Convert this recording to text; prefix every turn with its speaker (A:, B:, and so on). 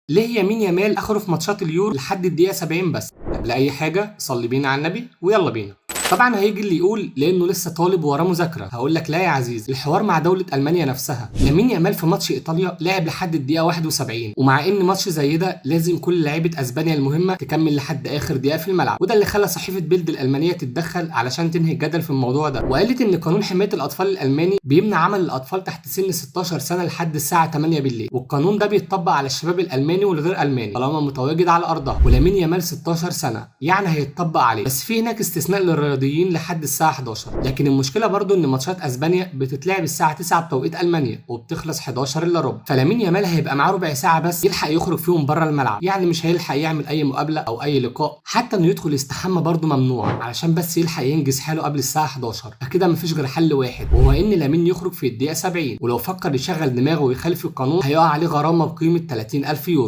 A: ليه يمين يامال اخره في ماتشات اليورو لحد الدقيقه 70 بس؟ قبل اي حاجه صلي بينا على النبي ويلا بينا. طبعا هيجي اللي يقول لانه لسه طالب وراه مذاكره، هقول لك لا يا عزيزي، الحوار مع دوله المانيا نفسها. لامين يامال في ماتش ايطاليا لعب لحد الدقيقه 71، ومع ان ماتش زي ده لازم كل لعيبه اسبانيا المهمه تكمل لحد اخر دقيقه في الملعب، وده اللي خلى صحيفه بيلد الالمانيه تتدخل علشان تنهي الجدل في الموضوع ده، وقالت ان قانون حمايه الاطفال الالماني بيمنع عمل الاطفال تحت سن 16 سنه لحد الساعه 8 بالليل، والقانون ده بيتطبق على الشباب الالماني والغير الماني طالما متواجد على ارضها. ولامين يامال 16 سنه يعني هيتطبق عليه، بس في هناك استثناء للرياضيين لحد الساعه 11. لكن المشكله برضو ان ماتشات اسبانيا بتتلعب الساعه 9 بتوقيت المانيا وبتخلص 11 الا ربع، فلامين يامال هيبقى معاه ربع ساعه بس يلحق يخرج فيهم بره الملعب، يعني مش هيلحق يعمل اي مقابله او اي لقاء، حتى انه يدخل يستحمى برضو ممنوع علشان بس يلحق ينجز حاله قبل الساعه 11. فكده مفيش غير حل واحد، وهو ان لامين يخرج في الدقيقه 70، ولو فكر يشغل دماغه ويخالف القانون هيقع عليه غرامه بقيمه 30,000 يورو.